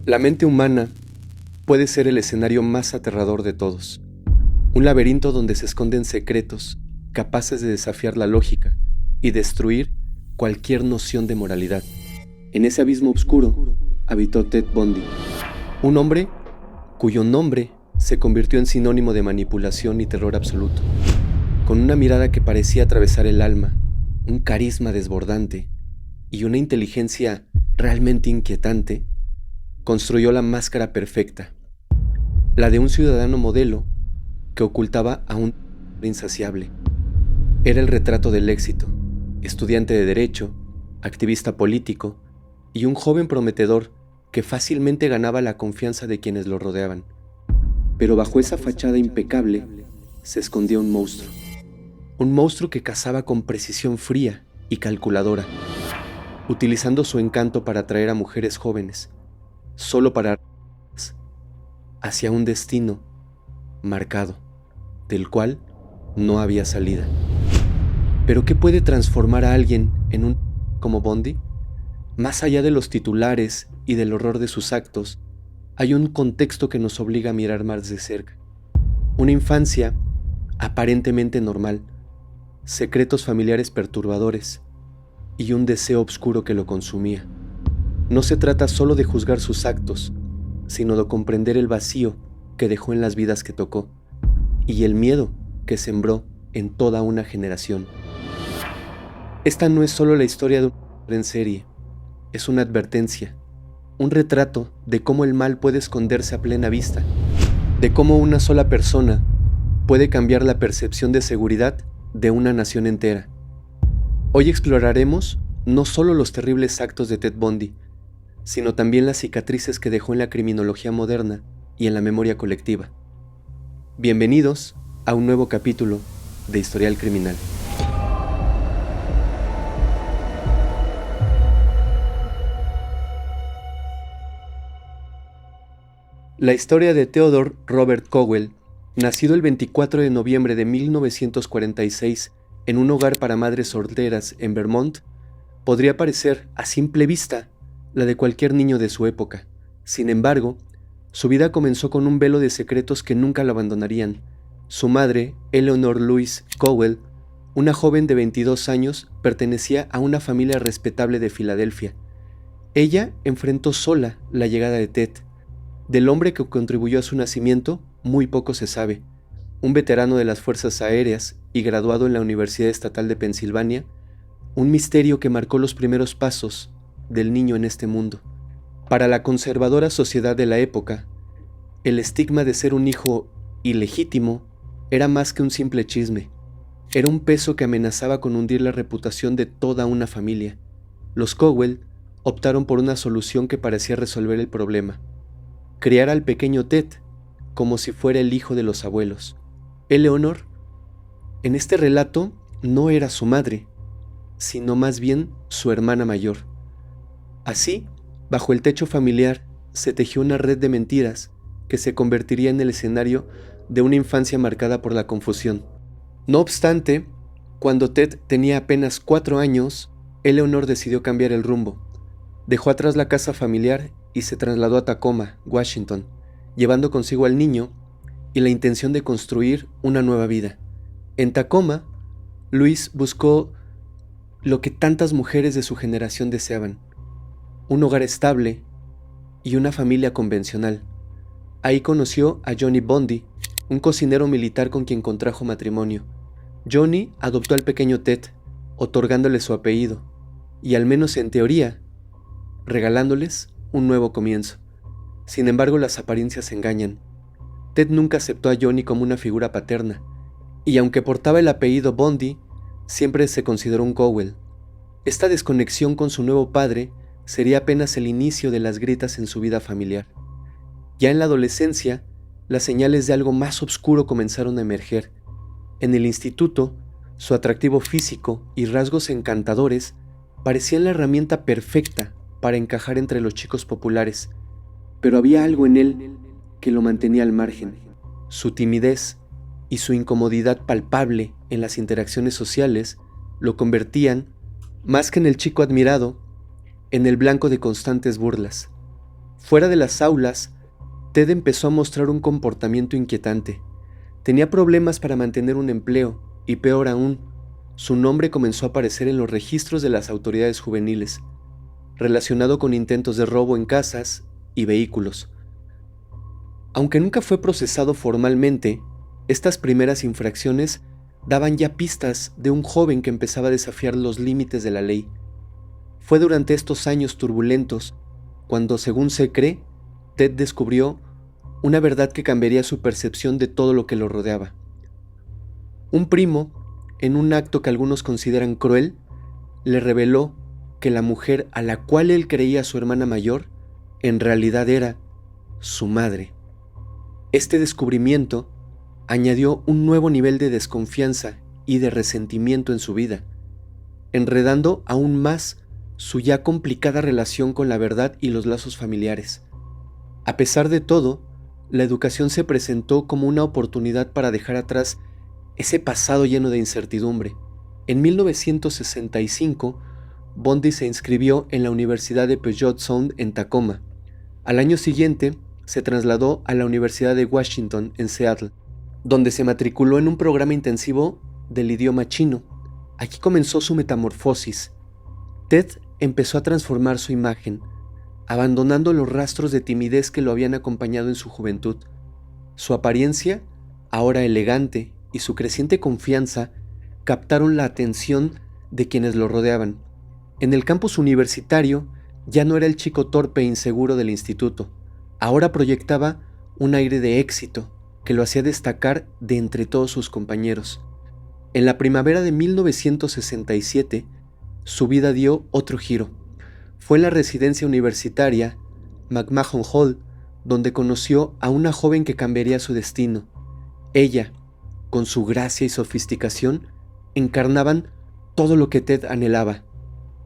La mente humana puede ser el escenario más aterrador de todos. Un laberinto donde se esconden secretos capaces de desafiar la lógica y destruir cualquier noción de moralidad. En ese abismo oscuro habitó Ted Bundy, un hombre cuyo nombre se convirtió en sinónimo de manipulación y terror absoluto. Con una mirada que parecía atravesar el alma, un carisma desbordante y una inteligencia realmente inquietante, construyó la máscara perfecta, la de un ciudadano modelo que ocultaba a un insaciable. Era el retrato del éxito, estudiante de derecho, activista político y un joven prometedor que fácilmente ganaba la confianza de quienes lo rodeaban. Pero bajo esa fachada impecable se escondía un monstruo que cazaba con precisión fría y calculadora, utilizando su encanto para atraer a mujeres jóvenes, solo para hacia un destino marcado, del cual no había salida. ¿Pero qué puede transformar a alguien en un como Bundy? Más allá de los titulares y del horror de sus actos, hay un contexto que nos obliga a mirar más de cerca. Una infancia aparentemente normal, secretos familiares perturbadores y un deseo oscuro que lo consumía. No se trata solo de juzgar sus actos, sino de comprender el vacío que dejó en las vidas que tocó y el miedo que sembró en toda una generación. Esta no es solo la historia de un hombre en serie, es una advertencia, un retrato de cómo el mal puede esconderse a plena vista, de cómo una sola persona puede cambiar la percepción de seguridad de una nación entera. Hoy exploraremos no solo los terribles actos de Ted Bundy, sino también las cicatrices que dejó en la criminología moderna y en la memoria colectiva. Bienvenidos a un nuevo capítulo de Historial Criminal. La historia de Theodore Robert Cowell, nacido el 24 de noviembre de 1946 en un hogar para madres solteras en Vermont, podría parecer, a simple vista, la de cualquier niño de su época. Sin embargo, su vida comenzó con un velo de secretos que nunca lo abandonarían. Su madre, Eleanor Louise Cowell, una joven de 22 años, pertenecía a una familia respetable de Filadelfia. Ella enfrentó sola la llegada de Ted. Del hombre que contribuyó a su nacimiento, muy poco se sabe. Un veterano de las Fuerzas Aéreas y graduado en la Universidad Estatal de Pensilvania, un misterio que marcó los primeros pasos del niño en este mundo. Para la conservadora sociedad de la época, el estigma de ser un hijo ilegítimo era más que un simple chisme. Era un peso que amenazaba con hundir la reputación de toda una familia. Los Cowell optaron por una solución que parecía resolver el problema: criar al pequeño Ted como si fuera el hijo de los abuelos. Eleanor, en este relato, no era su madre, sino más bien su hermana mayor. Así, bajo el techo familiar, se tejió una red de mentiras que se convertiría en el escenario de una infancia marcada por la confusión. No obstante, cuando Ted tenía apenas 4 años, Eleanor decidió cambiar el rumbo. Dejó atrás la casa familiar y se trasladó a Tacoma, Washington, llevando consigo al niño y la intención de construir una nueva vida. En Tacoma, Louise buscó lo que tantas mujeres de su generación deseaban: un hogar estable y una familia convencional. Ahí conoció a Johnny Bundy, un cocinero militar con quien contrajo matrimonio. Johnny adoptó al pequeño Ted, otorgándole su apellido, y al menos en teoría, regalándoles un nuevo comienzo. Sin embargo, las apariencias engañan. Ted nunca aceptó a Johnny como una figura paterna, y aunque portaba el apellido Bundy, siempre se consideró un Cowell. Esta desconexión con su nuevo padre sería apenas el inicio de las grietas en su vida familiar. Ya en la adolescencia, las señales de algo más oscuro comenzaron a emerger. En el instituto, su atractivo físico y rasgos encantadores parecían la herramienta perfecta para encajar entre los chicos populares, pero había algo en él que lo mantenía al margen. Su timidez y su incomodidad palpable en las interacciones sociales lo convertían, más que en el chico admirado, en el blanco de constantes burlas. Fuera de las aulas, Ted empezó a mostrar un comportamiento inquietante. Tenía problemas para mantener un empleo y, peor aún, su nombre comenzó a aparecer en los registros de las autoridades juveniles, relacionado con intentos de robo en casas y vehículos. Aunque nunca fue procesado formalmente, estas primeras infracciones daban ya pistas de un joven que empezaba a desafiar los límites de la ley. Fue durante estos años turbulentos cuando, según se cree, Ted descubrió una verdad que cambiaría su percepción de todo lo que lo rodeaba. Un primo, en un acto que algunos consideran cruel, le reveló que la mujer a la cual él creía su hermana mayor, en realidad era su madre. Este descubrimiento añadió un nuevo nivel de desconfianza y de resentimiento en su vida, enredando aún más su ya complicada relación con la verdad y los lazos familiares. A pesar de todo, la educación se presentó como una oportunidad para dejar atrás ese pasado lleno de incertidumbre. En 1965, Bundy se inscribió en la Universidad de Puget Sound en Tacoma. Al año siguiente, se trasladó a la Universidad de Washington en Seattle, donde se matriculó en un programa intensivo del idioma chino. Aquí comenzó su metamorfosis. Ted empezó a transformar su imagen, abandonando los rastros de timidez que lo habían acompañado en su juventud. Su apariencia, ahora elegante, y su creciente confianza captaron la atención de quienes lo rodeaban. En el campus universitario ya no era el chico torpe e inseguro del instituto. Ahora proyectaba un aire de éxito que lo hacía destacar de entre todos sus compañeros. En la primavera de 1967, su vida dio otro giro. Fue en la residencia universitaria McMahon Hall donde conoció a una joven que cambiaría su destino. Ella, con su gracia y sofisticación, encarnaban todo lo que Ted anhelaba.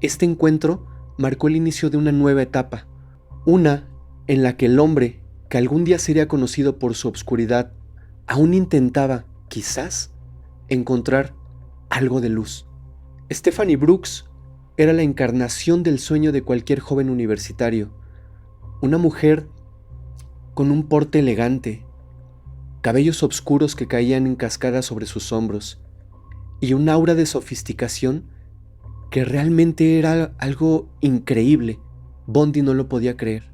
Este encuentro marcó el inicio de una nueva etapa, una en la que el hombre, que algún día sería conocido por su obscuridad, aún intentaba, quizás, encontrar algo de luz. Stephanie Brooks era la encarnación del sueño de cualquier joven universitario, una mujer con un porte elegante, cabellos oscuros que caían en cascada sobre sus hombros, y un aura de sofisticación que realmente era algo increíble. Bundy no lo podía creer.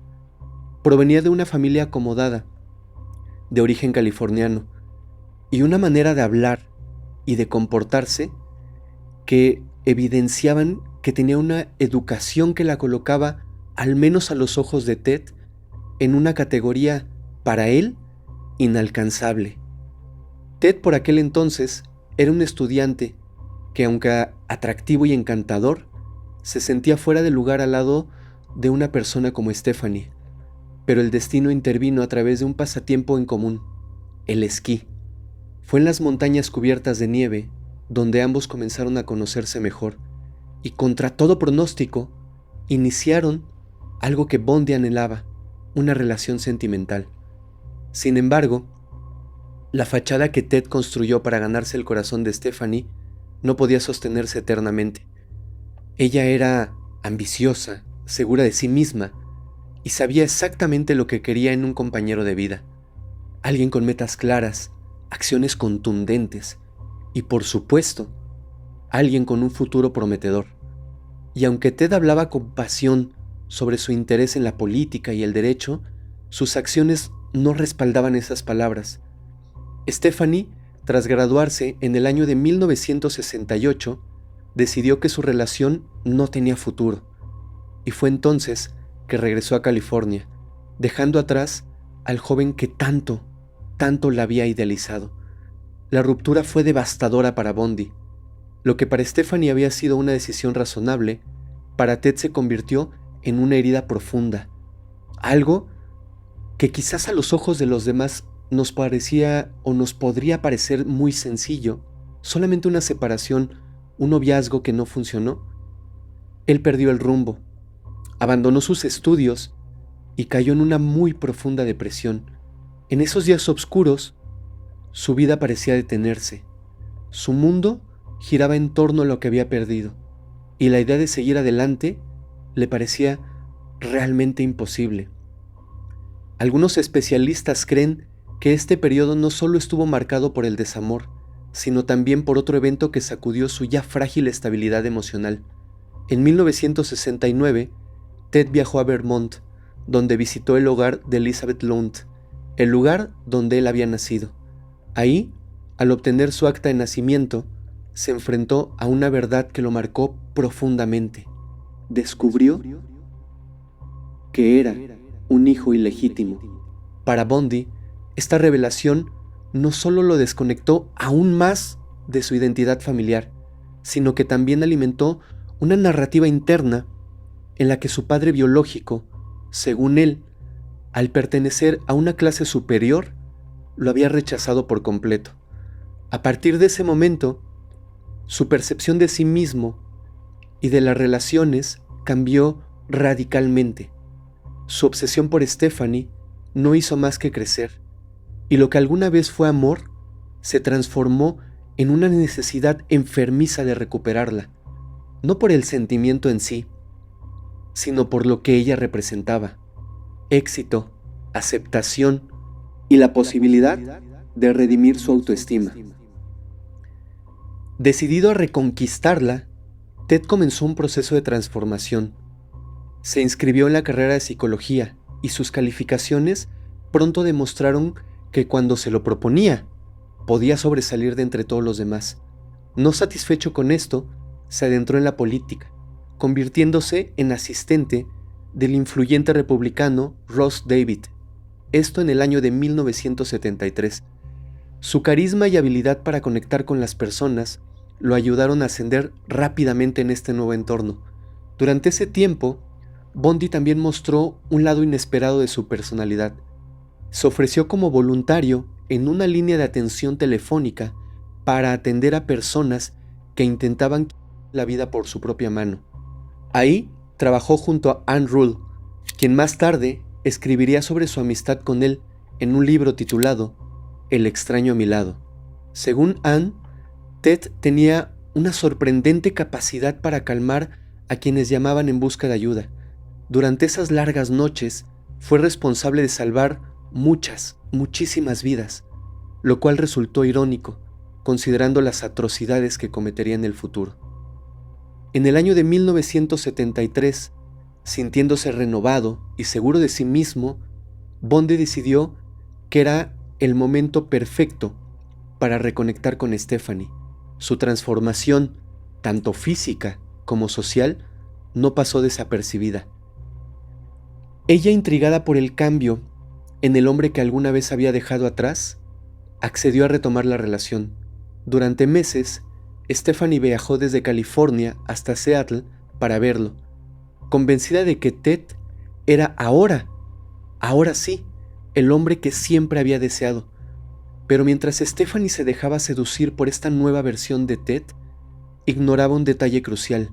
Provenía de una familia acomodada, de origen californiano, y una manera de hablar y de comportarse que evidenciaban que tenía una educación que la colocaba, al menos a los ojos de Ted, en una categoría, para él, inalcanzable. Ted por aquel entonces era un estudiante que, aunque atractivo y encantador, se sentía fuera de lugar al lado de una persona como Stephanie. Pero el destino intervino a través de un pasatiempo en común, el esquí. Fue en las montañas cubiertas de nieve donde ambos comenzaron a conocerse mejor, y contra todo pronóstico, iniciaron algo que Bundy anhelaba, una relación sentimental. Sin embargo, la fachada que Ted construyó para ganarse el corazón de Stephanie no podía sostenerse eternamente. Ella era ambiciosa, segura de sí misma, y sabía exactamente lo que quería en un compañero de vida. Alguien con metas claras, acciones contundentes y, por supuesto, alguien con un futuro prometedor. Y aunque Ted hablaba con pasión sobre su interés en la política y el derecho, sus acciones no respaldaban esas palabras. Stephanie, tras graduarse en el año de 1968, decidió que su relación no tenía futuro, y fue entonces que regresó a California, dejando atrás al joven que tanto la había idealizado. La ruptura fue devastadora para Bundy. Lo que para Stephanie había sido una decisión razonable, para Ted se convirtió en una herida profunda, algo que quizás a los ojos de los demás nos parecía o nos podría parecer muy sencillo, solamente una separación, un noviazgo que no funcionó. Él perdió el rumbo, abandonó sus estudios y cayó en una muy profunda depresión. En esos días oscuros, su vida parecía detenerse. Su mundo giraba en torno a lo que había perdido, y la idea de seguir adelante le parecía realmente imposible. Algunos especialistas creen que este periodo no solo estuvo marcado por el desamor, sino también por otro evento que sacudió su ya frágil estabilidad emocional. En 1969, Ted viajó a Vermont, donde visitó el hogar de Elizabeth Lund, el lugar donde él había nacido. Ahí, al obtener su acta de nacimiento, se enfrentó a una verdad que lo marcó profundamente. Descubrió que era un hijo ilegítimo. Para Bundy, esta revelación no solo lo desconectó aún más de su identidad familiar, sino que también alimentó una narrativa interna en la que su padre biológico, según él, al pertenecer a una clase superior, lo había rechazado por completo. A partir de ese momento, su percepción de sí mismo y de las relaciones cambió radicalmente. Su obsesión por Stephanie no hizo más que crecer, y lo que alguna vez fue amor se transformó en una necesidad enfermiza de recuperarla, no por el sentimiento en sí, sino por lo que ella representaba: éxito, aceptación y la posibilidad de redimir su autoestima. Decidido a reconquistarla, Ted comenzó un proceso de transformación. Se inscribió en la carrera de psicología y sus calificaciones pronto demostraron que cuando se lo proponía, podía sobresalir de entre todos los demás. No satisfecho con esto, se adentró en la política, convirtiéndose en asistente del influyente republicano Ross David, esto en el año de 1973. Su carisma y habilidad para conectar con las personas lo ayudaron a ascender rápidamente en este nuevo entorno. Durante ese tiempo, Bundy también mostró un lado inesperado de su personalidad. Se ofreció como voluntario en una línea de atención telefónica para atender a personas que intentaban quitar la vida por su propia mano. Ahí trabajó junto a Ann Rule, quien más tarde escribiría sobre su amistad con él en un libro titulado El extraño a mi lado. Según Ann, Ted tenía una sorprendente capacidad para calmar a quienes llamaban en busca de ayuda. Durante esas largas noches fue responsable de salvar muchísimas vidas, lo cual resultó irónico, considerando las atrocidades que cometería en el futuro. En el año de 1973, sintiéndose renovado y seguro de sí mismo, Bundy decidió que era el momento perfecto para reconectar con Stephanie. Su transformación, tanto física como social, no pasó desapercibida. Ella, intrigada por el cambio en el hombre que alguna vez había dejado atrás, accedió a retomar la relación. Durante meses, Stephanie viajó desde California hasta Seattle para verlo, convencida de que Ted era ahora sí, el hombre que siempre había deseado. Pero mientras Stephanie se dejaba seducir por esta nueva versión de Ted, ignoraba un detalle crucial: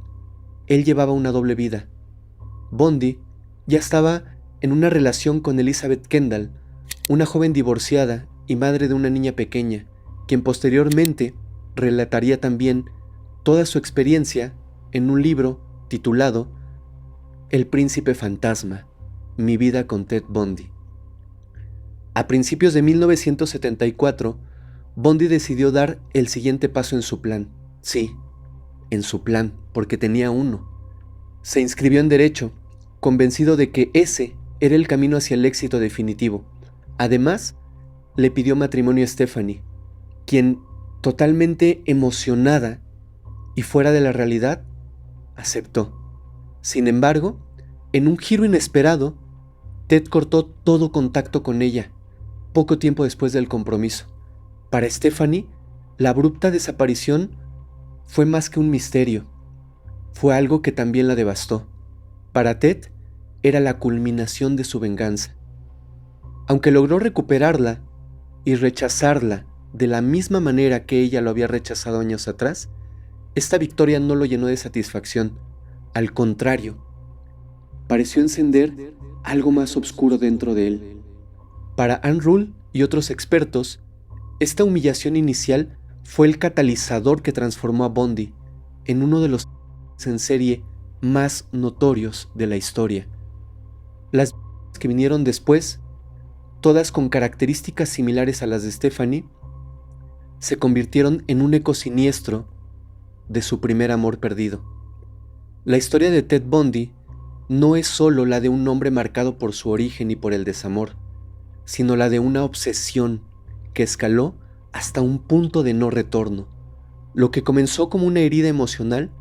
él llevaba una doble vida. Bundy ya estaba en una relación con Elizabeth Kendall, una joven divorciada y madre de una niña pequeña, quien posteriormente relataría también toda su experiencia en un libro titulado El príncipe fantasma, mi vida con Ted Bundy. A principios de 1974, Bundy decidió dar el siguiente paso en su plan. Sí, en su plan, porque tenía uno. Se inscribió en Derecho, convencido de que ese era el camino hacia el éxito definitivo. Además, le pidió matrimonio a Stephanie, quien, totalmente emocionada y fuera de la realidad, aceptó. Sin embargo, en un giro inesperado, Ted cortó todo contacto con ella, poco tiempo después del compromiso. Para Stephanie, la abrupta desaparición fue más que un misterio, fue algo que también la devastó. Para Ted, era la culminación de su venganza. Aunque logró recuperarla y rechazarla de la misma manera que ella lo había rechazado años atrás, esta victoria no lo llenó de satisfacción. Al contrario, pareció encender algo más oscuro dentro de él. Para Ann Rule y otros expertos, esta humillación inicial fue el catalizador que transformó a Bundy en uno de los en serie más notorios de la historia. Las que vinieron después todas con características similares a las de Stephanie, se convirtieron en un eco siniestro de su primer amor perdido. La historia de Ted Bundy no es solo la de un hombre marcado por su origen y por el desamor, sino la de una obsesión que escaló hasta un punto de no retorno. Lo que comenzó como una herida emocional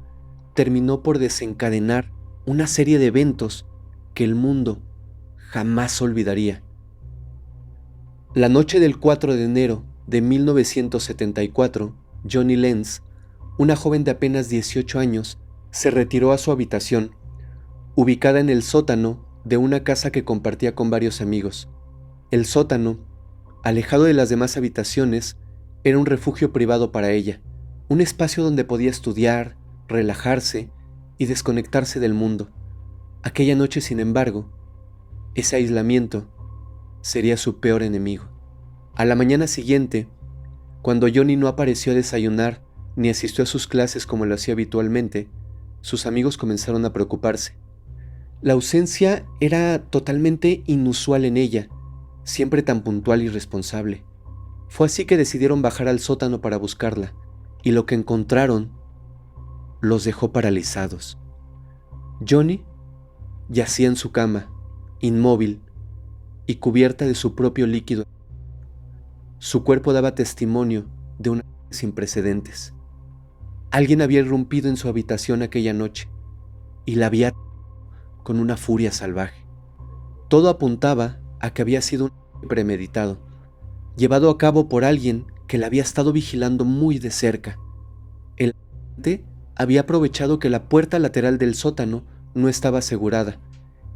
terminó por desencadenar una serie de eventos que el mundo jamás olvidaría. La noche del 4 de enero de 1974, Johnny Lenz, una joven de apenas 18 años, se retiró a su habitación, ubicada en el sótano de una casa que compartía con varios amigos. El sótano, alejado de las demás habitaciones, era un refugio privado para ella, un espacio donde podía estudiar, relajarse y desconectarse del mundo. Aquella noche, sin embargo, ese aislamiento sería su peor enemigo. A la mañana siguiente, cuando Johnny no apareció a desayunar ni asistió a sus clases como lo hacía habitualmente, sus amigos comenzaron a preocuparse. La ausencia era totalmente inusual en ella, siempre tan puntual y responsable. Fue así que decidieron bajar al sótano para buscarla, y lo que encontraron los dejó paralizados. Johnny yacía en su cama, inmóvil y cubierta de su propio líquido. Su cuerpo daba testimonio de una noche sin precedentes. Alguien había irrumpido en su habitación aquella noche y la había con una furia salvaje. Todo apuntaba a que había sido un ataque premeditado, llevado a cabo por alguien que la había estado vigilando muy de cerca. El atacante había aprovechado que la puerta lateral del sótano no estaba asegurada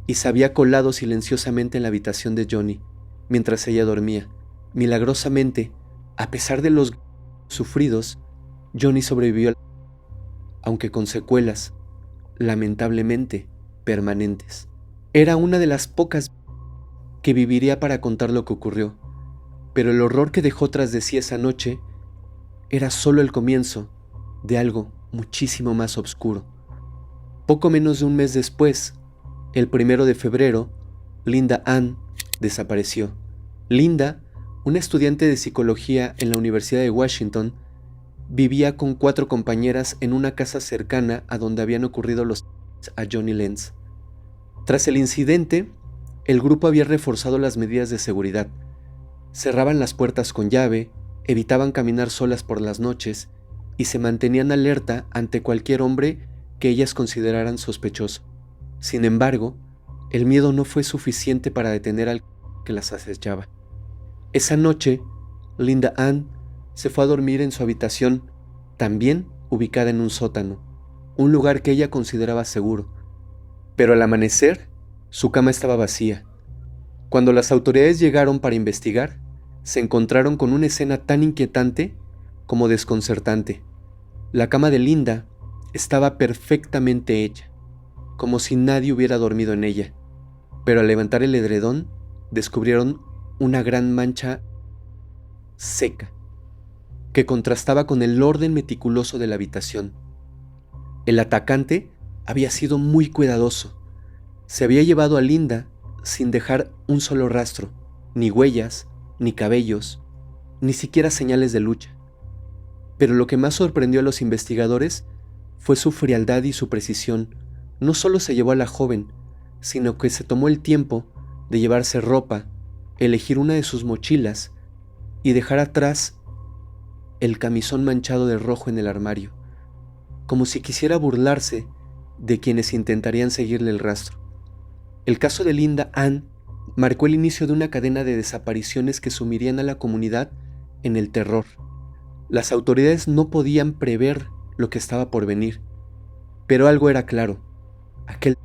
y se había colado silenciosamente en la habitación de Johnny mientras ella dormía. Milagrosamente, a pesar de los sufridos, Johnny sobrevivió, aunque con secuelas, lamentablemente, permanentes. Era una de las pocas que viviría para contar lo que ocurrió, pero el horror que dejó tras de sí esa noche era solo el comienzo de algo muchísimo más oscuro. Poco menos de un mes después, el 1 de febrero, Linda Ann desapareció. Linda, una estudiante de psicología en la Universidad de Washington, vivía con 4 compañeras en una casa cercana a donde habían ocurrido los a Johnny Lenz. Tras el incidente, el grupo había reforzado las medidas de seguridad. Cerraban las puertas con llave, evitaban caminar solas por las noches y se mantenían alerta ante cualquier hombre que ellas consideraran sospechoso. Sin embargo, el miedo no fue suficiente para detener al que las acechaba. Esa noche, Linda Ann se fue a dormir en su habitación, también ubicada en un sótano, un lugar que ella consideraba seguro. Pero al amanecer, su cama estaba vacía. Cuando las autoridades llegaron para investigar, se encontraron con una escena tan inquietante como desconcertante. La cama de Linda estaba perfectamente hecha, como si nadie hubiera dormido en ella, pero al levantar el edredón, descubrieron una gran mancha seca que contrastaba con el orden meticuloso de la habitación. El atacante había sido muy cuidadoso. Se había llevado a Linda sin dejar un solo rastro, ni huellas, ni cabellos, ni siquiera señales de lucha. Pero lo que más sorprendió a los investigadores fue su frialdad y su precisión. No solo se llevó a la joven, sino que se tomó el tiempo de llevarse ropa, elegir una de sus mochilas y dejar atrás el camisón manchado de rojo en el armario, como si quisiera burlarse de quienes intentarían seguirle el rastro. El caso de Linda Ann marcó el inicio de una cadena de desapariciones que sumirían a la comunidad en el terror. Las autoridades no podían prever lo que estaba por venir, pero algo era claro: aquel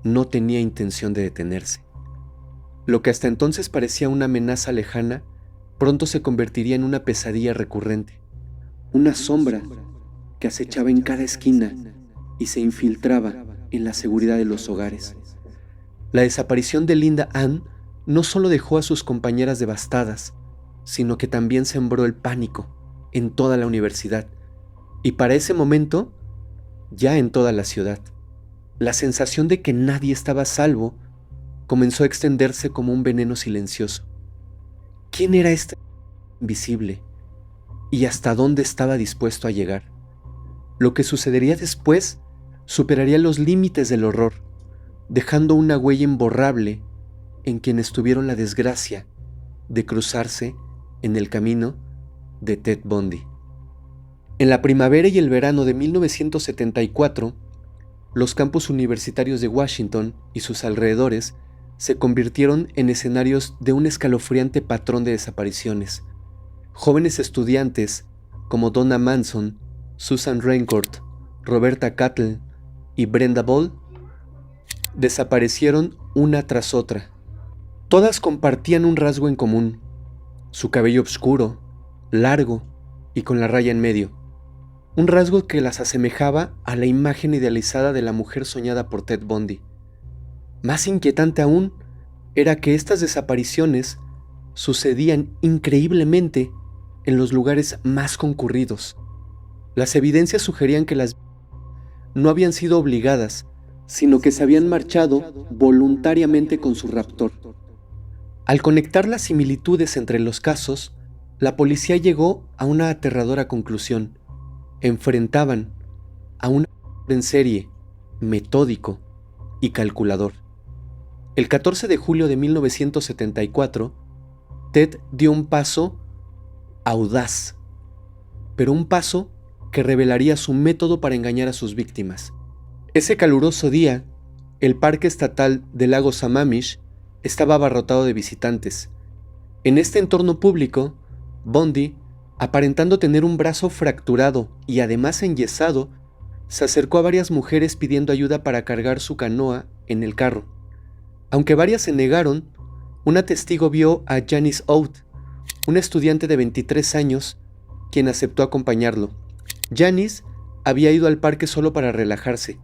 no tenía intención de detenerse. Lo que hasta entonces parecía una amenaza lejana, pronto se convertiría en una pesadilla recurrente, una sombra que acechaba en cada esquina y se infiltraba en la seguridad de los hogares. La desaparición de Linda Ann no solo dejó a sus compañeras devastadas, sino que también sembró el pánico en toda la universidad y para ese momento ya en toda la ciudad. La sensación de que nadie estaba a salvo comenzó a extenderse como un veneno silencioso. ¿Quién era este invisible? ¿Y hasta dónde estaba dispuesto a llegar? Lo que sucedería después superaría los límites del horror, dejando una huella imborrable en quienes tuvieron la desgracia de cruzarse en el camino de Ted Bundy. En la primavera y el verano de 1974, los campus universitarios de Washington y sus alrededores se convirtieron en escenarios de un escalofriante patrón de desapariciones. Jóvenes estudiantes como Donna Manson, Susan Rancourt, Roberta Cattle y Brenda Ball desaparecieron una tras otra. Todas compartían un rasgo en común: su cabello oscuro, largo y con la raya en medio. Un rasgo que las asemejaba a la imagen idealizada de la mujer soñada por Ted Bundy. Más inquietante aún era que estas desapariciones sucedían increíblemente en los lugares más concurridos. Las evidencias sugerían que las no habían sido obligadas, sino que se habían marchado voluntariamente con su raptor. Al conectar las similitudes entre los casos, la policía llegó a una aterradora conclusión. Enfrentaban a un asesino en serie, metódico y calculador. El 14 de julio de 1974, Ted dio un paso audaz, pero un paso que revelaría su método para engañar a sus víctimas. Ese caluroso día, el parque estatal del lago Sammamish estaba abarrotado de visitantes. En este entorno público, Bundy, aparentando tener un brazo fracturado y además enyesado, se acercó a varias mujeres pidiendo ayuda para cargar su canoa en el carro. Aunque varias se negaron, una testigo vio a Janice Oates, una estudiante de 23 años, quien aceptó acompañarlo. Janice había ido al parque solo para relajarse,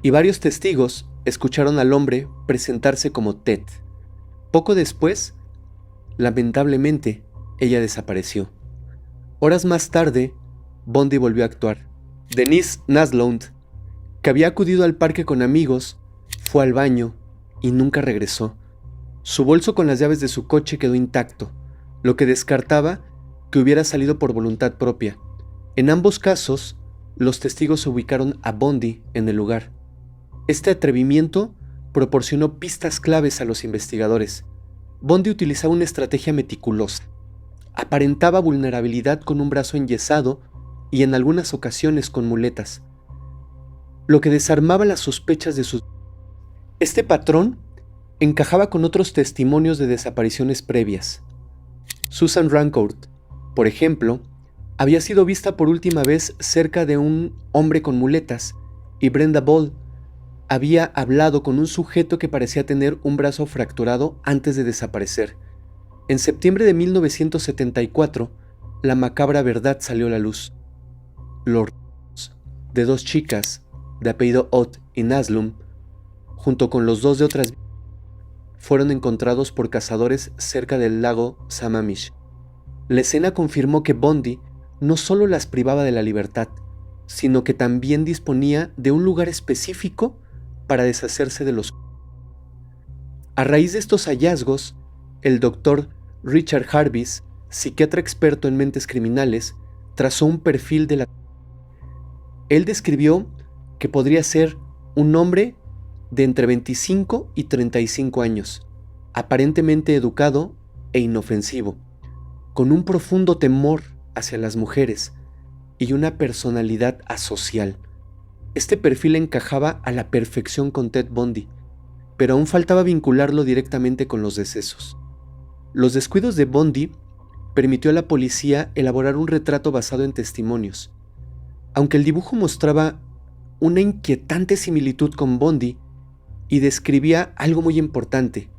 y varios testigos escucharon al hombre presentarse como Ted. Poco después, lamentablemente, ella desapareció. Horas más tarde, Bundy volvió a actuar. Denise Naslund, que había acudido al parque con amigos, fue al baño y nunca regresó. Su bolso con las llaves de su coche quedó intacto, lo que descartaba que hubiera salido por voluntad propia. En ambos casos, los testigos ubicaron a Bundy en el lugar. Este atrevimiento proporcionó pistas claves a los investigadores. Bundy utilizaba una estrategia meticulosa. Aparentaba vulnerabilidad con un brazo enyesado y en algunas ocasiones con muletas, lo que desarmaba las sospechas de sus... Este patrón encajaba con otros testimonios de desapariciones previas. Susan Rancourt, por ejemplo, había sido vista por última vez cerca de un hombre con muletas, y Brenda Ball había hablado con un sujeto que parecía tener un brazo fracturado antes de desaparecer. En septiembre de 1974, la macabra verdad salió a la luz. Los restos de dos chicas, de apellido Ott y Naslund, junto con los dos de otras, fueron encontrados por cazadores cerca del lago Sammamish. La escena confirmó que Bundy no solo las privaba de la libertad, sino que también disponía de un lugar específico para deshacerse de los... A raíz de estos hallazgos, el doctor Richard Jarvis, psiquiatra experto en mentes criminales, trazó un perfil de la... Él describió que podría ser un hombre de entre 25 y 35 años, aparentemente educado e inofensivo, con un profundo temor hacia las mujeres y una personalidad asocial. Este perfil encajaba a la perfección con Ted Bundy, pero aún faltaba vincularlo directamente con los decesos. Los descuidos de Bundy permitió a la policía elaborar un retrato basado en testimonios. Aunque el dibujo mostraba una inquietante similitud con Bundy y describía algo muy importante: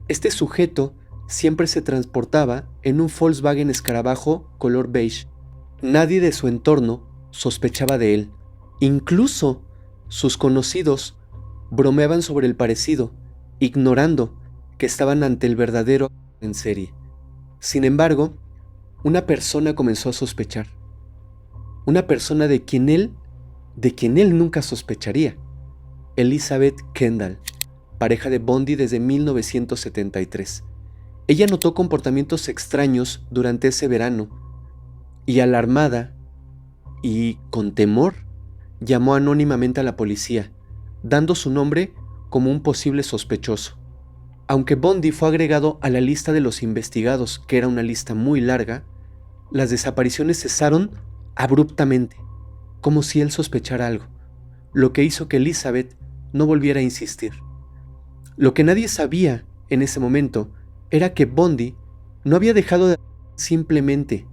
este sujeto siempre se transportaba en un Volkswagen Escarabajo color beige. Nadie de su entorno sospechaba de él. Incluso sus conocidos bromeaban sobre el parecido, ignorando que estaban ante el verdadero en serie. Sin embargo, una persona comenzó a sospechar. Una persona de quien él nunca sospecharía: Elizabeth Kendall, pareja de Bundy desde 1973. Ella notó comportamientos extraños durante ese verano y, alarmada y con temor, llamó anónimamente a la policía, dando su nombre como un posible sospechoso. Aunque Bundy fue agregado a la lista de los investigados, que era una lista muy larga, las desapariciones cesaron abruptamente, como si él sospechara algo, lo que hizo que Elizabeth no volviera a insistir. Lo que nadie sabía en ese momento era que Bundy no había dejado de simplemente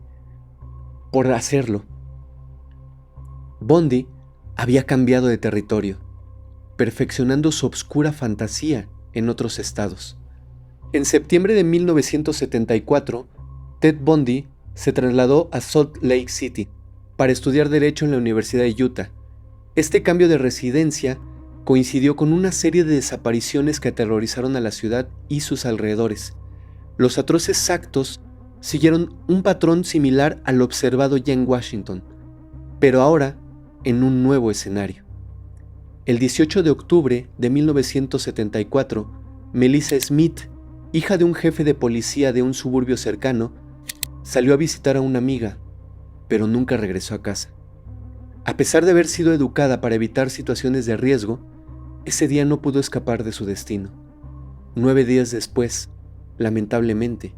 por hacerlo. Bundy había cambiado de territorio, perfeccionando su obscura fantasía en otros estados. En septiembre de 1974, Ted Bundy se trasladó a Salt Lake City para estudiar Derecho en la Universidad de Utah. Este cambio de residencia coincidió con una serie de desapariciones que aterrorizaron a la ciudad y sus alrededores. Los atroces actos siguieron un patrón similar al observado ya en Washington, pero ahora en un nuevo escenario. El 18 de octubre de 1974, Melissa Smith, hija de un jefe de policía de un suburbio cercano, salió a visitar a una amiga, pero nunca regresó a casa. A pesar de haber sido educada para evitar situaciones de riesgo, ese día no pudo escapar de su destino. 9 días después, lamentablemente,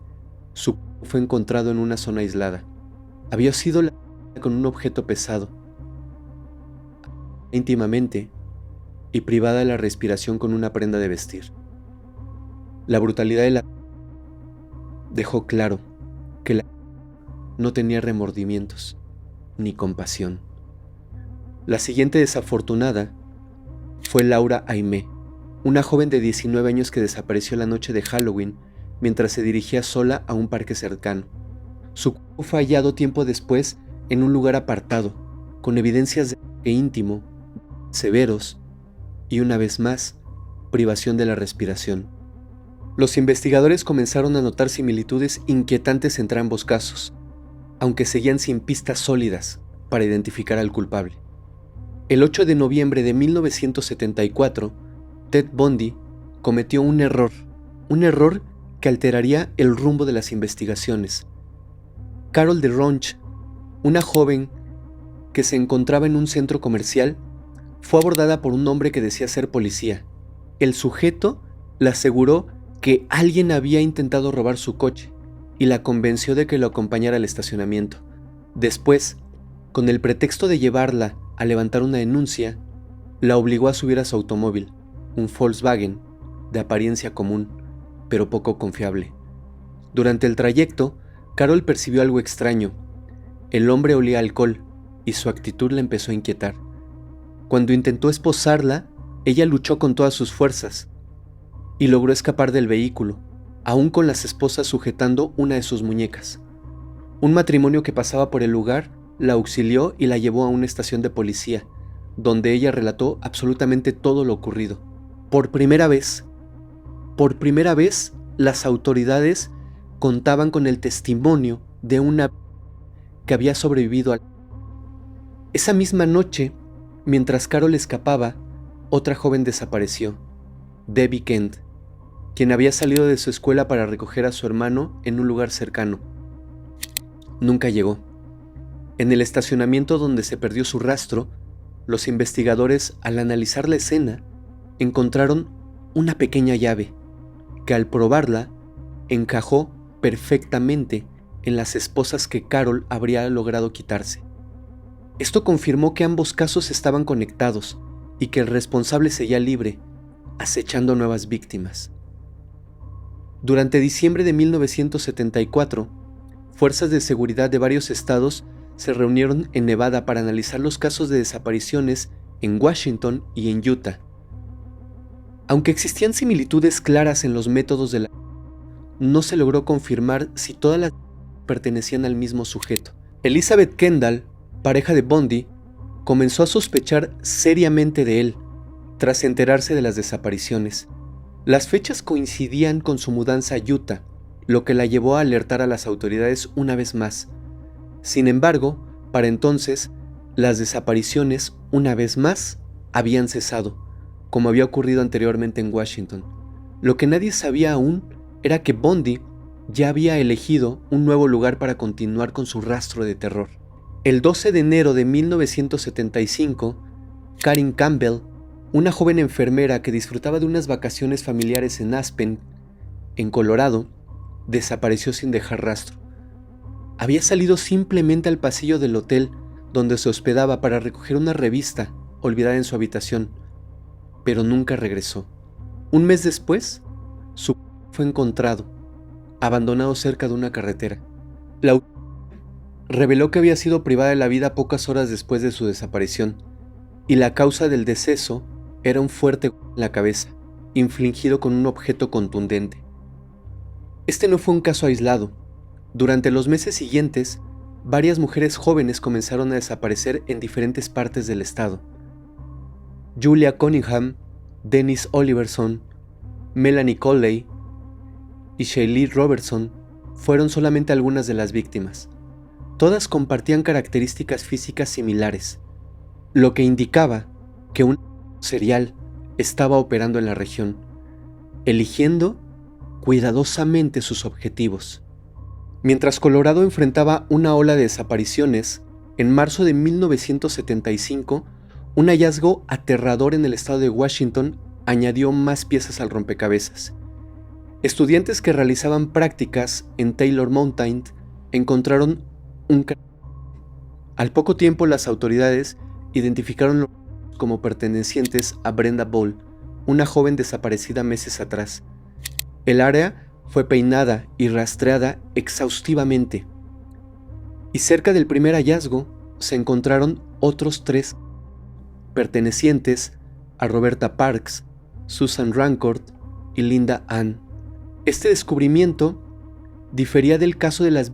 su cuerpo fue encontrado en una zona aislada. Había sido lanzada con un objeto pesado, íntimamente, y privada de la respiración con una prenda de vestir. La brutalidad de la dejó claro que la no tenía remordimientos ni compasión. La siguiente desafortunada fue Laura Aimee, una joven de 19 años que desapareció la noche de Halloween mientras se dirigía sola a un parque cercano. Su cuerpo fue hallado tiempo después en un lugar apartado, con evidencias de ataque íntimo, severos y, una vez más, privación de la respiración. Los investigadores comenzaron a notar similitudes inquietantes entre ambos casos, aunque seguían sin pistas sólidas para identificar al culpable. El 8 de noviembre de 1974, Ted Bundy cometió un error que alteraría el rumbo de las investigaciones. Carol DeRonch, una joven que se encontraba en un centro comercial, fue abordada por un hombre que decía ser policía. El sujeto le aseguró que alguien había intentado robar su coche y la convenció de que lo acompañara al estacionamiento. Después, con el pretexto de llevarla a levantar una denuncia, la obligó a subir a su automóvil, un Volkswagen de apariencia común, pero poco confiable. Durante el trayecto, Carol percibió algo extraño. El hombre olía a alcohol y su actitud la empezó a inquietar. Cuando intentó esposarla, ella luchó con todas sus fuerzas y logró escapar del vehículo, aún con las esposas sujetando una de sus muñecas. Un matrimonio que pasaba por el lugar la auxilió y la llevó a una estación de policía, donde ella relató absolutamente todo lo ocurrido. Por primera vez, las autoridades contaban con el testimonio de una que había sobrevivido a... Esa misma noche, mientras Carol escapaba, otra joven desapareció, Debbie Kent, quien había salido de su escuela para recoger a su hermano en un lugar cercano. Nunca llegó. En el estacionamiento donde se perdió su rastro, los investigadores, al analizar la escena, encontraron una pequeña llave que, al probarla, encajó perfectamente en las esposas que Carol habría logrado quitarse. Esto confirmó que ambos casos estaban conectados y que el responsable seguía libre, acechando nuevas víctimas. Durante diciembre de 1974, fuerzas de seguridad de varios estados se reunieron en Nevada para analizar los casos de desapariciones en Washington y en Utah. Aunque existían similitudes claras en los métodos de la... no se logró confirmar si todas las pertenecían al mismo sujeto. Elizabeth Kendall, pareja de Bundy, comenzó a sospechar seriamente de él tras enterarse de las desapariciones. Las fechas coincidían con su mudanza a Utah, lo que la llevó a alertar a las autoridades una vez más. Sin embargo, para entonces, las desapariciones, una vez más, habían cesado. como había ocurrido anteriormente en Washington. Lo que nadie sabía aún era que Bundy ya había elegido un nuevo lugar para continuar con su rastro de terror. El 12 de enero de 1975, Karen Campbell, una joven enfermera que disfrutaba de unas vacaciones familiares en Aspen, en Colorado, desapareció sin dejar rastro. Había salido simplemente al pasillo del hotel donde se hospedaba para recoger una revista olvidada en su habitación, pero nunca regresó. Un mes después, su cuerpo fue encontrado, abandonado cerca de una carretera. La autopsia reveló que había sido privada de la vida pocas horas después de su desaparición, y la causa del deceso era un fuerte golpe en la cabeza, infligido con un objeto contundente. Este no fue un caso aislado. Durante los meses siguientes, varias mujeres jóvenes comenzaron a desaparecer en diferentes partes del estado. Julia Cunningham, Dennis Oliverson, Melanie Coley y Shaylee Robertson fueron solamente algunas de las víctimas. Todas compartían características físicas similares, lo que indicaba que un serial estaba operando en la región, eligiendo cuidadosamente sus objetivos. Mientras Colorado enfrentaba una ola de desapariciones, en marzo de 1975, un hallazgo aterrador en el estado de Washington añadió más piezas al rompecabezas. Estudiantes que realizaban prácticas en Taylor Mountain encontraron un cráneo. Al poco tiempo, las autoridades identificaron los restos como pertenecientes a Brenda Ball, una joven desaparecida meses atrás. El área fue peinada y rastreada exhaustivamente, y cerca del primer hallazgo se encontraron otros 3 pertenecientes a Roberta Parks, Susan Rancourt y Linda Ann. Este descubrimiento difería del caso de las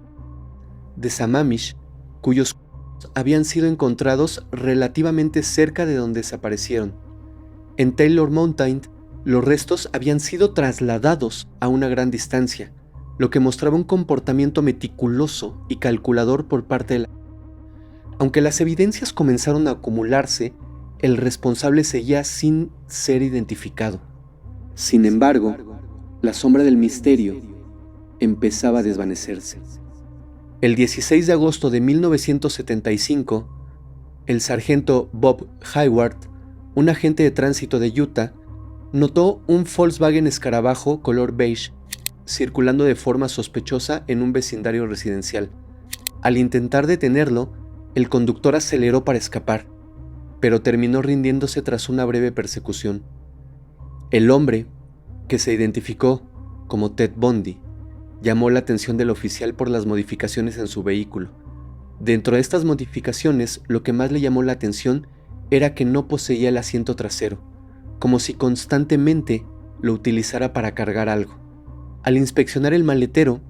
de Sammamish, cuyos cuerpos habían sido encontrados relativamente cerca de donde desaparecieron. En Taylor Mountain, los restos habían sido trasladados a una gran distancia, lo que mostraba un comportamiento meticuloso y calculador por parte de la... Aunque las evidencias comenzaron a acumularse, el responsable seguía sin ser identificado. Sin embargo, la sombra del misterio empezaba a desvanecerse. El 16 de agosto de 1975, el sargento Bob Hayward, un agente de tránsito de Utah, notó un Volkswagen escarabajo color beige circulando de forma sospechosa en un vecindario residencial. Al intentar detenerlo, el conductor aceleró para escapar, pero terminó rindiéndose tras una breve persecución. El hombre, que se identificó como Ted Bundy, llamó la atención del oficial por las modificaciones en su vehículo. Dentro de estas modificaciones, lo que más le llamó la atención era que no poseía el asiento trasero, como si constantemente lo utilizara para cargar algo. Al inspeccionar el maletero,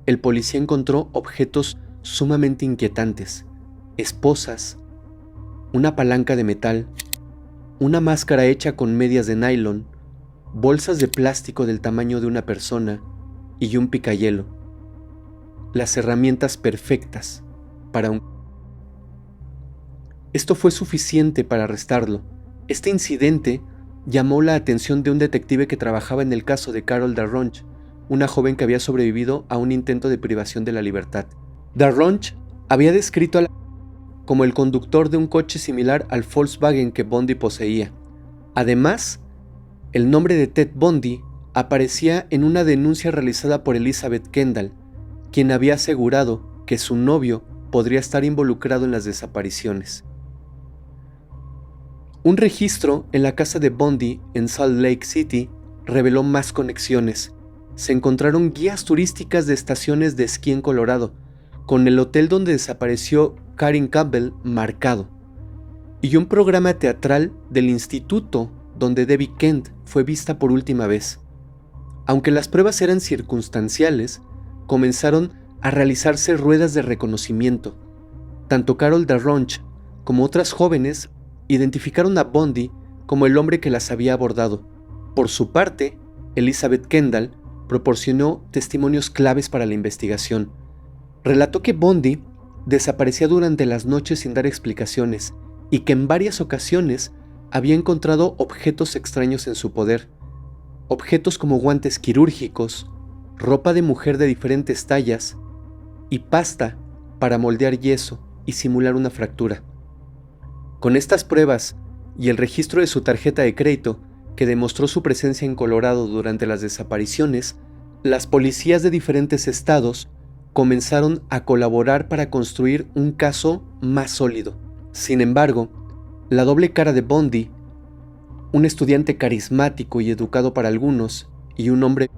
el policía encontró objetos sumamente inquietantes: esposas, una palanca de metal, una máscara hecha con medias de nylon, bolsas de plástico del tamaño de una persona y un picahielo. Las herramientas perfectas para un... Esto fue suficiente para arrestarlo. Este incidente llamó la atención de un detective que trabajaba en el caso de Carol Darronch, una joven que había sobrevivido a un intento de privación de la libertad. Darronch había descrito a la como el conductor de un coche similar al Volkswagen que Bundy poseía. Además, el nombre de Ted Bundy aparecía en una denuncia realizada por Elizabeth Kendall, quien había asegurado que su novio podría estar involucrado en las desapariciones. Un registro en la casa de Bundy en Salt Lake City reveló más conexiones. Se encontraron guías turísticas de estaciones de esquí en Colorado, con el hotel donde desapareció Karen Campbell marcado, y un programa teatral del instituto donde Debbie Kent fue vista por última vez. Aunque las pruebas eran circunstanciales, comenzaron a realizarse ruedas de reconocimiento. Tanto Carol Darronch como otras jóvenes identificaron a Bundy como el hombre que las había abordado. Por su parte, Elizabeth Kendall proporcionó testimonios claves para la investigación. Relató que Bundy desaparecía durante las noches sin dar explicaciones y que en varias ocasiones había encontrado objetos extraños en su poder, objetos como guantes quirúrgicos, ropa de mujer de diferentes tallas y pasta para moldear yeso y simular una fractura. Con estas pruebas y el registro de su tarjeta de crédito, que demostró su presencia en Colorado durante las desapariciones, las policías de diferentes estados comenzaron a colaborar para construir un caso más sólido. Sin embargo, la doble cara de Bundy, un estudiante carismático y educado para algunos y un hombre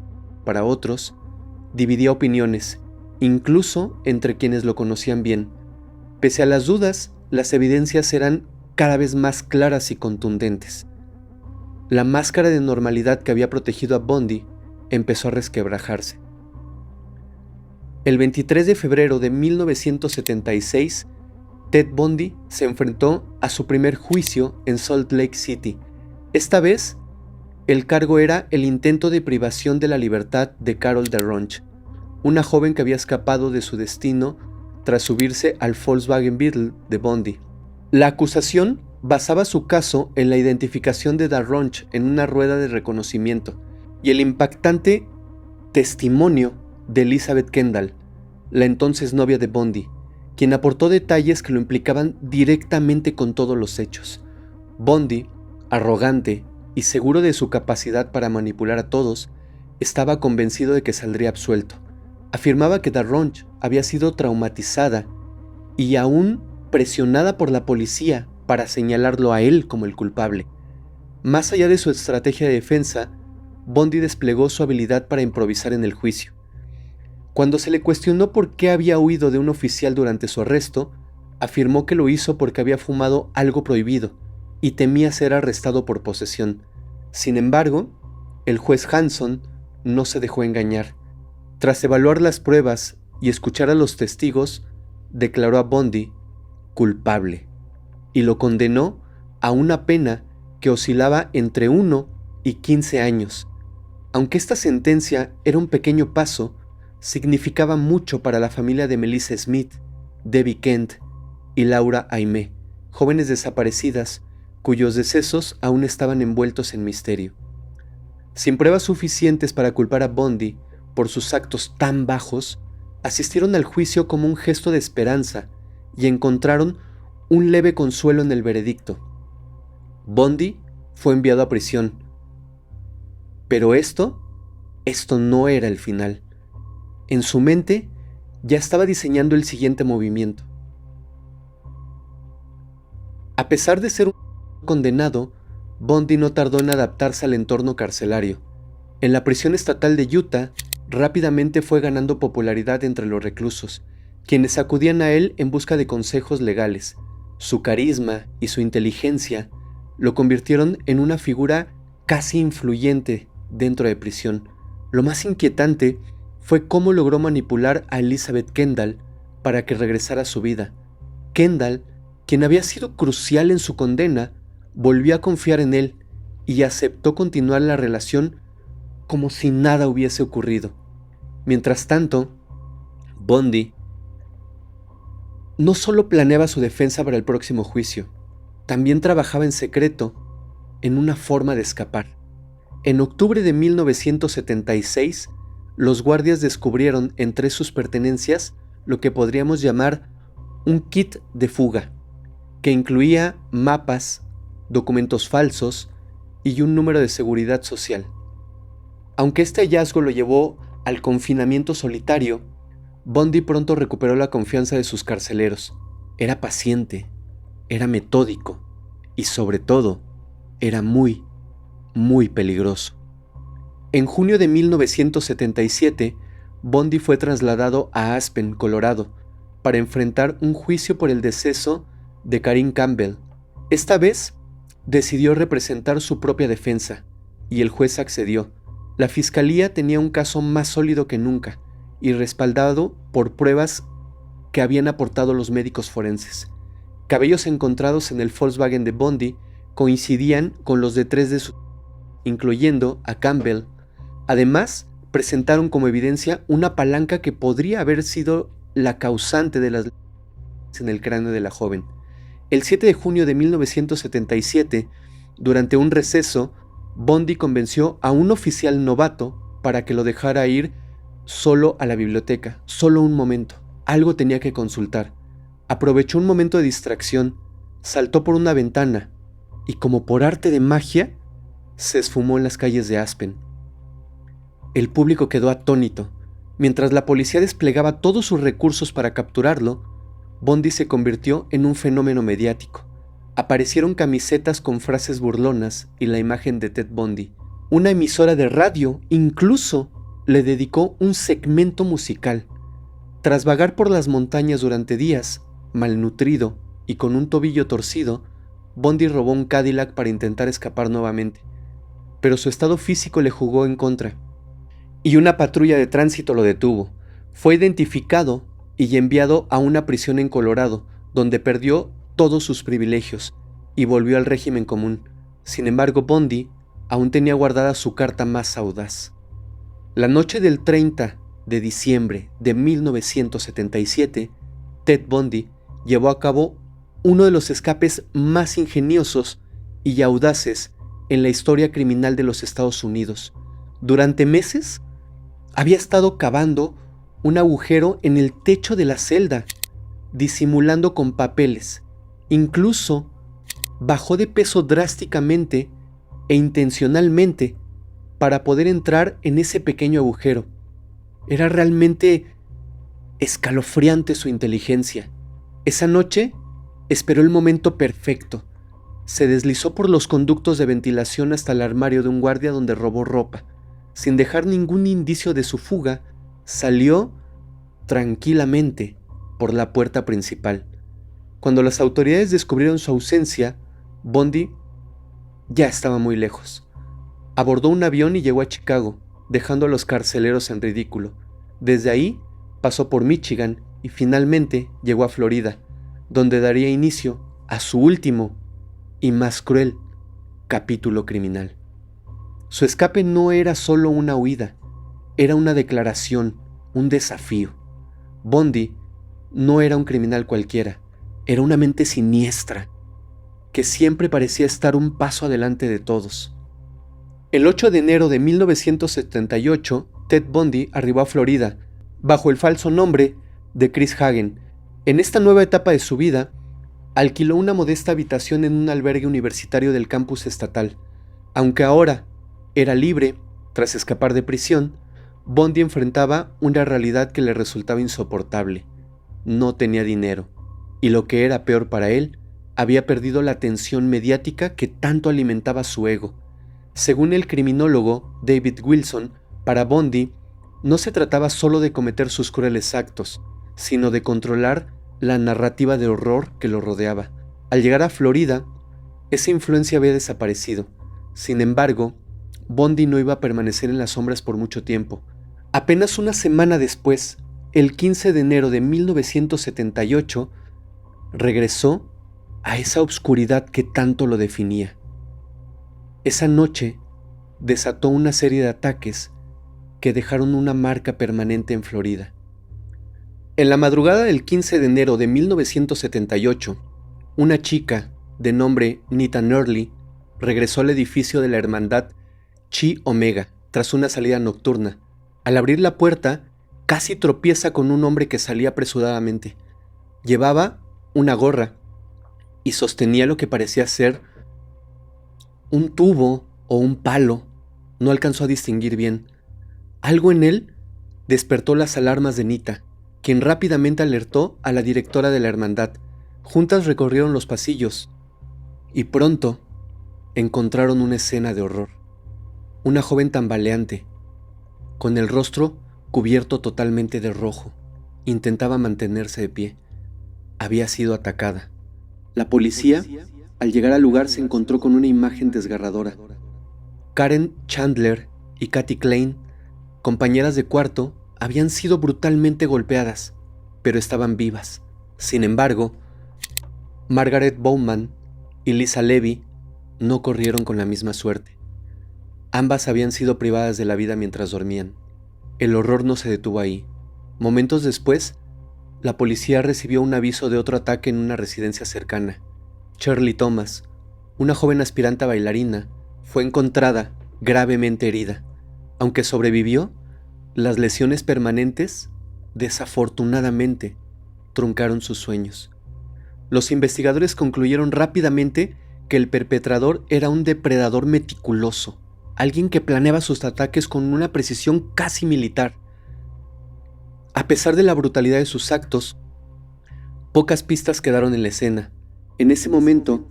para otros, dividía opiniones, incluso entre quienes lo conocían bien. Pese a las dudas, las evidencias eran cada vez más claras y contundentes. La máscara de normalidad que había protegido a Bundy empezó a resquebrajarse. El 23 de febrero de 1976, Ted Bundy se enfrentó a su primer juicio en Salt Lake City. Esta vez, el cargo era el intento de privación de la libertad de Carol DeRonch, una joven que había escapado de su destino tras subirse al Volkswagen Beetle de Bundy. La acusación basaba su caso en la identificación de DeRonch en una rueda de reconocimiento y el impactante testimonio de Elizabeth Kendall, la entonces novia de Bundy, quien aportó detalles que lo implicaban directamente con todos los hechos. Bundy, arrogante y seguro de su capacidad para manipular a todos, estaba convencido de que saldría absuelto. Afirmaba que DeRonch había sido traumatizada y aún presionada por la policía para señalarlo a él como el culpable. Más allá de su estrategia de defensa, Bundy desplegó su habilidad para improvisar en el juicio. Cuando se le cuestionó por qué había huido de un oficial durante su arresto, afirmó que lo hizo porque había fumado algo prohibido y temía ser arrestado por posesión. Sin embargo, el juez Hanson no se dejó engañar. Tras evaluar las pruebas y escuchar a los testigos, declaró a Bundy culpable y lo condenó a una pena que oscilaba entre 1 y 15 años. Aunque esta sentencia era un pequeño paso, significaba mucho para la familia de Melissa Smith, Debbie Kent y Laura Aimee, jóvenes desaparecidas cuyos decesos aún estaban envueltos en misterio. Sin pruebas suficientes para culpar a Bundy por sus actos tan bajos, asistieron al juicio como un gesto de esperanza y encontraron un leve consuelo en el veredicto. Bundy fue enviado a prisión. Pero esto no era el final. En su mente ya estaba diseñando el siguiente movimiento. A pesar de ser un condenado, Bundy no tardó en adaptarse al entorno carcelario. En la prisión estatal de Utah, rápidamente fue ganando popularidad entre los reclusos, quienes acudían a él en busca de consejos legales. Su carisma y su inteligencia lo convirtieron en una figura casi influyente dentro de prisión. Lo más inquietante fue cómo logró manipular a Elizabeth Kendall para que regresara a su vida. Kendall, quien había sido crucial en su condena, volvió a confiar en él y aceptó continuar la relación como si nada hubiese ocurrido. Mientras tanto, Bundy no solo planeaba su defensa para el próximo juicio, también trabajaba en secreto en una forma de escapar. En octubre de 1976, los guardias descubrieron entre sus pertenencias lo que podríamos llamar un kit de fuga, que incluía mapas, documentos falsos y un número de seguridad social. Aunque este hallazgo lo llevó al confinamiento solitario, Bundy pronto recuperó la confianza de sus carceleros. Era paciente, era metódico y sobre todo, era muy peligroso. En junio de 1977, Bundy fue trasladado a Aspen, Colorado, para enfrentar un juicio por el deceso de Karine Campbell. Esta vez, decidió representar su propia defensa, y el juez accedió. La fiscalía tenía un caso más sólido que nunca, y respaldado por pruebas que habían aportado los médicos forenses. Cabellos encontrados en el Volkswagen de Bundy coincidían con los de 3 de sus, incluyendo a Campbell. Además, presentaron como evidencia una palanca que podría haber sido la causante de las lesiones en el cráneo de la joven. El 7 de junio de 1977, Durante un receso, Bundy convenció a un oficial novato para que lo dejara ir solo a la biblioteca, solo un momento. Algo tenía que consultar. Aprovechó un momento de distracción, saltó por una ventana y, como por arte de magia, se esfumó en las calles de Aspen. El público quedó atónito. Mientras la policía desplegaba todos sus recursos para capturarlo, Bundy se convirtió en un fenómeno mediático. Aparecieron camisetas con frases burlonas y la imagen de Ted Bundy. Una emisora de radio incluso le dedicó un segmento musical. Tras vagar por las montañas durante días, malnutrido y con un tobillo torcido, Bundy robó un Cadillac para intentar escapar nuevamente, pero su estado físico le jugó en contra, y una patrulla de tránsito lo detuvo. Fue identificado y enviado a una prisión en Colorado, donde perdió todos sus privilegios y volvió al régimen común. Sin embargo, Bundy aún tenía guardada su carta más audaz. La noche del 30 de diciembre de 1977, Ted Bundy llevó a cabo uno de los escapes más ingeniosos y audaces en la historia criminal de los Estados Unidos. Durante meses, había estado cavando un agujero en el techo de la celda, disimulando con papeles. Incluso bajó de peso drásticamente e intencionalmente para poder entrar en ese pequeño agujero. Era realmente escalofriante su inteligencia. Esa noche esperó el momento perfecto. Se deslizó por los conductos de ventilación hasta el armario de un guardia donde robó ropa. Sin dejar ningún indicio de su fuga, salió tranquilamente por la puerta principal. Cuando las autoridades descubrieron su ausencia, Bundy ya estaba muy lejos. Abordó un avión y llegó a Chicago, dejando a los carceleros en ridículo. Desde ahí pasó por Michigan y finalmente llegó a Florida, donde daría inicio a su último y más cruel capítulo criminal. Su escape no era solo una huida, era una declaración, un desafío. Bundy no era un criminal cualquiera, era una mente siniestra, que siempre parecía estar un paso adelante de todos. El 8 de enero de 1978, Ted Bundy arribó a Florida, bajo el falso nombre de Chris Hagen. En esta nueva etapa de su vida, alquiló una modesta habitación en un albergue universitario del campus estatal. Aunque ahora era libre, tras escapar de prisión, Bundy enfrentaba una realidad que le resultaba insoportable. No tenía dinero, y lo que era peor para él, había perdido la atención mediática que tanto alimentaba su ego. Según el criminólogo David Wilson, para Bundy no se trataba solo de cometer sus crueles actos, sino de controlar la narrativa de horror que lo rodeaba. Al llegar a Florida, esa influencia había desaparecido. Sin embargo, Bundy no iba a permanecer en las sombras por mucho tiempo. Apenas una semana después, el 15 de enero de 1978, regresó a esa oscuridad que tanto lo definía. Esa noche desató una serie de ataques que dejaron una marca permanente en Florida. En la madrugada del 15 de enero de 1978, una chica de nombre Nita Nurley regresó al edificio de la hermandad Chi Omega tras una salida nocturna. Al abrir la puerta, casi tropieza con un hombre que salía apresuradamente. Llevaba una gorra y sostenía lo que parecía ser un tubo o un palo. No alcanzó a distinguir bien. Algo en él despertó las alarmas de Nita, quien rápidamente alertó a la directora de la hermandad. Juntas recorrieron los pasillos y pronto encontraron una escena de horror. Una joven tambaleante, con el rostro cubierto totalmente de rojo, intentaba mantenerse de pie. Había sido atacada. La policía, al llegar al lugar, se encontró con una imagen desgarradora. Karen Chandler y Kathy Klein, compañeras de cuarto, habían sido brutalmente golpeadas, pero estaban vivas. Sin embargo, Margaret Bowman y Lisa Levy no corrieron con la misma suerte. Ambas habían sido privadas de la vida mientras dormían. El horror no se detuvo ahí. Momentos después, la policía recibió un aviso de otro ataque en una residencia cercana. Shirley Thomas, una joven aspirante a bailarina, fue encontrada gravemente herida. Aunque sobrevivió, las lesiones permanentes, desafortunadamente, truncaron sus sueños. Los investigadores concluyeron rápidamente que el perpetrador era un depredador meticuloso, alguien que planeaba sus ataques con una precisión casi militar. A pesar de la brutalidad de sus actos, pocas pistas quedaron en la escena. En ese momento,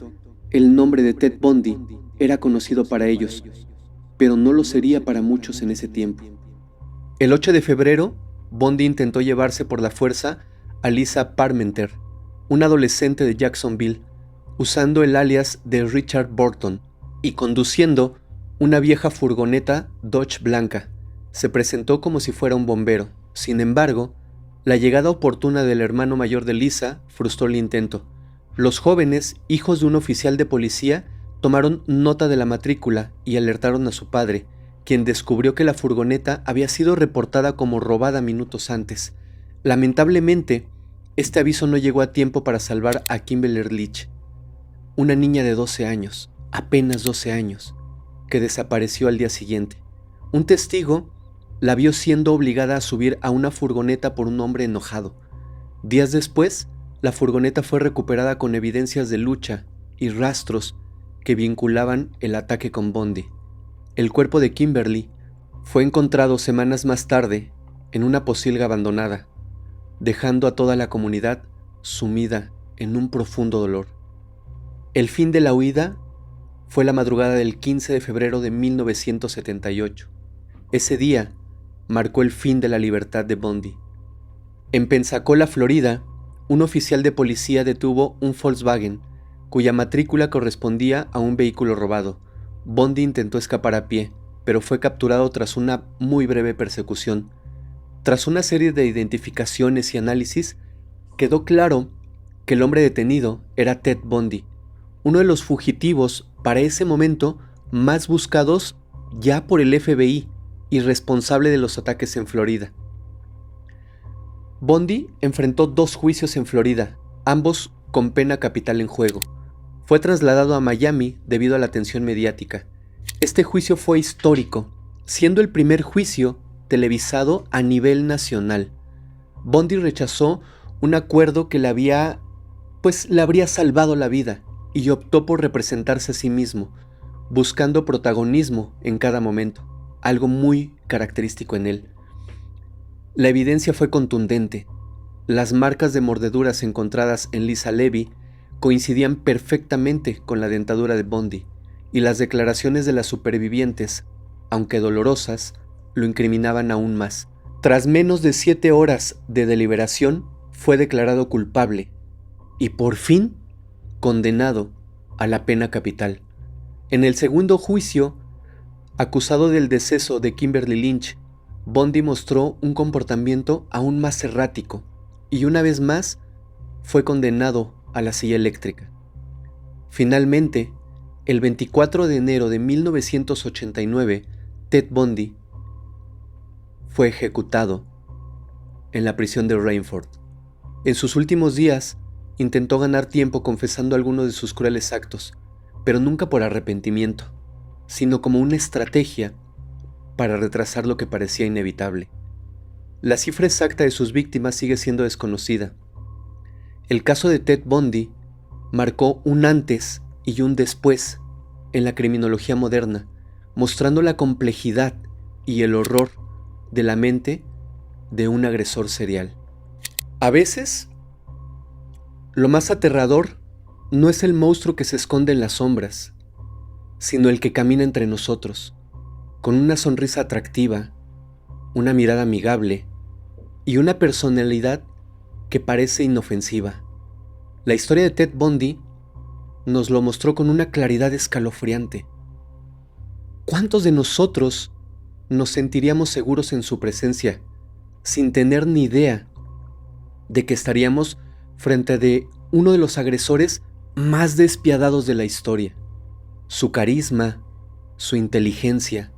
el nombre de Ted Bundy era conocido para ellos, pero no lo sería para muchos en ese tiempo. El 8 de febrero, Bundy intentó llevarse por la fuerza a Lisa Parmenter, una adolescente de Jacksonville, usando el alias de Richard Burton y conduciendo una vieja furgoneta Dodge blanca. Se presentó como si fuera un bombero. Sin embargo, la llegada oportuna del hermano mayor de Lisa frustró el intento. Los jóvenes, hijos de un oficial de policía, tomaron nota de la matrícula y alertaron a su padre, quien descubrió que la furgoneta había sido reportada como robada minutos antes. Lamentablemente, este aviso no llegó a tiempo para salvar a Kimberly Leach, una niña de 12 años, apenas 12 años, que desapareció al día siguiente. Un testigo la vio siendo obligada a subir a una furgoneta por un hombre enojado. Días después, la furgoneta fue recuperada con evidencias de lucha y rastros que vinculaban el ataque con Bundy. El cuerpo de Kimberly fue encontrado semanas más tarde en una pocilga abandonada, dejando a toda la comunidad sumida en un profundo dolor. El fin de la huida fue la madrugada del 15 de febrero de 1978. Ese día marcó el fin de la libertad de Bundy. En Pensacola, Florida, un oficial de policía detuvo un Volkswagen cuya matrícula correspondía a un vehículo robado. Bundy intentó escapar a pie, pero fue capturado tras una muy breve persecución. Tras una serie de identificaciones y análisis, quedó claro que el hombre detenido era Ted Bundy, uno de los fugitivos para ese momento más buscados ya por el FBI y responsable de los ataques en Florida. Bundy enfrentó 2 juicios en Florida, ambos con pena capital en juego. Fue trasladado a Miami debido a la atención mediática. Este juicio fue histórico, siendo el primer juicio televisado a nivel nacional. Bundy rechazó un acuerdo que le habría salvado la vida y optó por representarse a sí mismo, buscando protagonismo en cada momento, algo muy característico en él. La evidencia fue contundente. Las marcas de mordeduras encontradas en Lisa Levy coincidían perfectamente con la dentadura de Bundy, y las declaraciones de las supervivientes, aunque dolorosas, lo incriminaban aún más. Tras menos de 7 horas de deliberación, fue declarado culpable y por fin condenado a la pena capital. En el segundo juicio, acusado del deceso de Kimberly Lynch, Bundy mostró un comportamiento aún más errático y una vez más fue condenado a la silla eléctrica. Finalmente, el 24 de enero de 1989, Ted Bundy fue ejecutado en la prisión de Rainford. En sus últimos días, intentó ganar tiempo confesando algunos de sus crueles actos, pero nunca por arrepentimiento, sino como una estrategia para retrasar lo que parecía inevitable. La cifra exacta de sus víctimas sigue siendo desconocida. El caso de Ted Bundy marcó un antes y un después en la criminología moderna, mostrando la complejidad y el horror de la mente de un agresor serial. A veces, lo más aterrador no es el monstruo que se esconde en las sombras, sino el que camina entre nosotros, con una sonrisa atractiva, una mirada amigable y una personalidad que parece inofensiva. La historia de Ted Bundy nos lo mostró con una claridad escalofriante. ¿Cuántos de nosotros nos sentiríamos seguros en su presencia, sin tener ni idea de que estaríamos frente de uno de los agresores más despiadados de la historia? Su carisma, su inteligencia,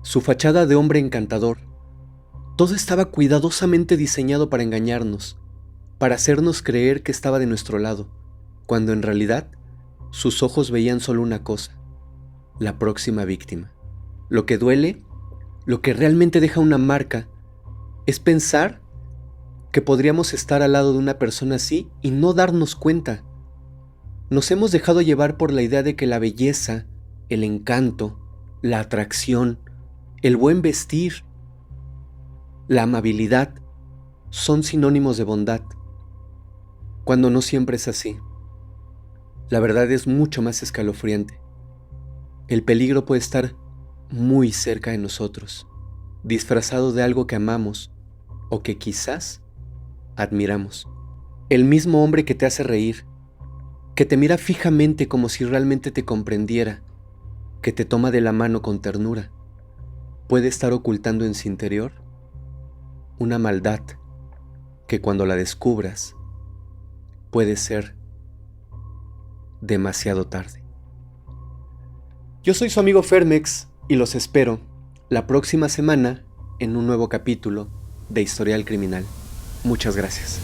su fachada de hombre encantador, todo estaba cuidadosamente diseñado para engañarnos, para hacernos creer que estaba de nuestro lado, cuando en realidad Sus ojos veían solo una cosa: la próxima víctima. Lo que duele, lo que realmente deja una marca, es pensar que podríamos estar al lado de una persona así y no darnos cuenta. Nos hemos dejado llevar por la idea de que la belleza, el encanto, la atracción, el buen vestir, la amabilidad son sinónimos de bondad, cuando no siempre es así. La verdad es mucho más escalofriante. El peligro puede estar muy cerca de nosotros, disfrazado de algo que amamos o que quizás admiramos. El mismo hombre que te hace reír, que te mira fijamente como si realmente te comprendiera, que te toma de la mano con ternura, puede estar ocultando en su interior una maldad que cuando la descubras puede ser demasiado tarde. Yo soy su amigo Fermex y los espero la próxima semana en un nuevo capítulo de Historial Criminal. Muchas gracias.